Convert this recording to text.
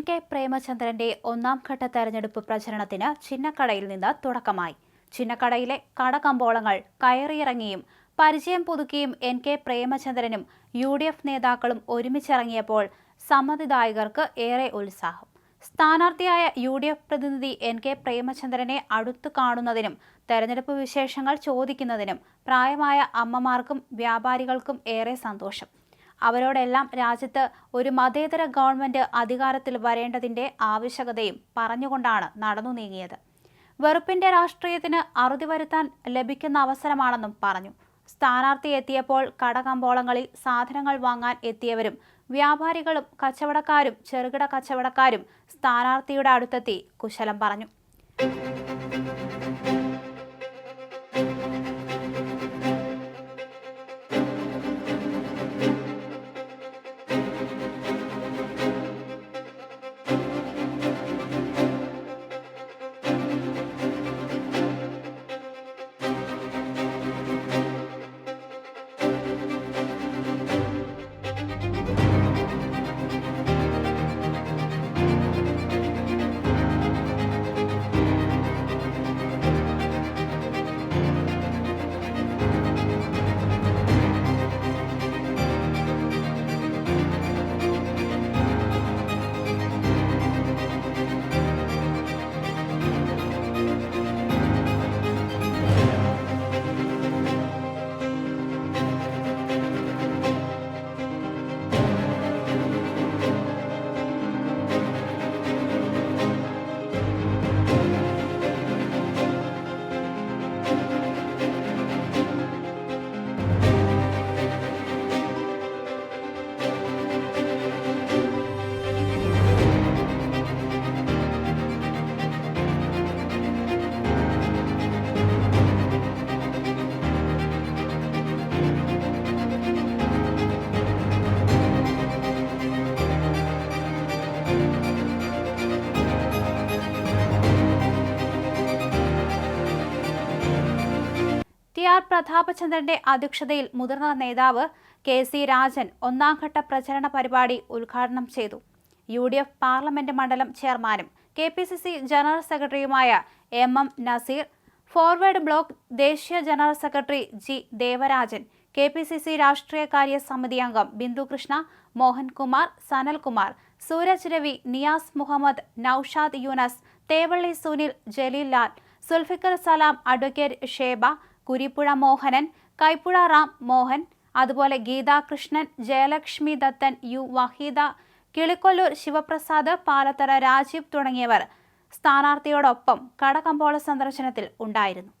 K പ്രേമചന്ദ്രന്റെ ഒന്നാം ഘട്ട തെരഞ്ഞെടുപ്പ് പ്രചരണത്തിന് ചിന്നക്കടയിൽ നിന്ന് തുടക്കമായി. ചിന്നക്കടയിലെ കടകമ്പോളങ്ങൾ കയറിയിറങ്ങിയും പരിചയം പുതുക്കിയും കെ പ്രേമചന്ദ്രനും UDF നേതാക്കളും ഒരുമിച്ചിറങ്ങിയപ്പോൾ സമ്മതിദായകർക്ക് ഏറെ ഉത്സാഹം. സ്ഥാനാർത്ഥിയായ UDF പ്രതിനിധി കെ പ്രേമചന്ദ്രനെ അടുത്തു കാണുന്നതിനും തെരഞ്ഞെടുപ്പ് വിശേഷങ്ങൾ ചോദിക്കുന്നതിനും പ്രായമായ അമ്മമാർക്കും വ്യാപാരികൾക്കും ഏറെ സന്തോഷം. അവരോടെല്ലാം രാജ്യത്ത് ഒരു മതേതര ഗവൺമെന്റ് അധികാരത്തിൽ വരേണ്ടതിന്റെ ആവശ്യകതയും പറഞ്ഞുകൊണ്ടാണ് നടന്നു നീങ്ങിയത്. വെറുപ്പിന്റെ രാഷ്ട്രീയത്തിന് അറുതി വരുത്താൻ ലഭിക്കുന്ന അവസരമാണെന്നും പറഞ്ഞു. സ്ഥാനാർത്ഥി എത്തിയപ്പോൾ കടകമ്പോളങ്ങളിൽ സാധനങ്ങൾ വാങ്ങാൻ എത്തിയവരും വ്യാപാരികളും കച്ചവടക്കാരും ചെറുകിട കച്ചവടക്കാരും സ്ഥാനാർത്ഥിയുടെ അടുത്തെത്തി കുശലം പറഞ്ഞു. പ്രതാപചന്ദ്രന്റെ അധ്യക്ഷതയിൽ മുതിർന്ന നേതാവ് KC രാജൻ ഒന്നാംഘട്ട പ്രചരണ പരിപാടി ഉദ്ഘാടനം ചെയ്തു. UDF പാർലമെന്റ് മണ്ഡലം ചെയർമാനും KPCC ജനറൽ സെക്രട്ടറിയുമായ MM നസീർ, ഫോർവേഡ് ബ്ലോക്ക് ദേശീയ general secretary G Devarajan, KPCC രാഷ്ട്രീയകാര്യ സമിതി അംഗം ബിന്ദുകൃഷ്ണ, മോഹൻകുമാർ, സനൽകുമാർ, സൂരജ് രവി, നിയാസ് മുഹമ്മദ്, നൌഷാദ് യൂനസ്, തേവള്ളി സുനിൽ, ജലീൽ ലാൽ, സുൽഫിക്കർ സലാം, അഡ്വക്കേറ്റ് ഷേബ, കുരിപ്പുഴ മോഹനൻ, കൈപ്പുഴ റാം മോഹൻ, അതുപോലെ ഗീതാ കൃഷ്ണൻ, ജയലക്ഷ്മി ദത്തൻ, വഹീദ, കിളിക്കൊല്ലൂർ ശിവപ്രസാദ്, പാലത്തറ രാജീവ് തുടങ്ങിയവർ സ്ഥാനാർത്ഥിയോടൊപ്പം കടകമ്പോള സന്ദർശനത്തിൽ ഉണ്ടായിരുന്നു.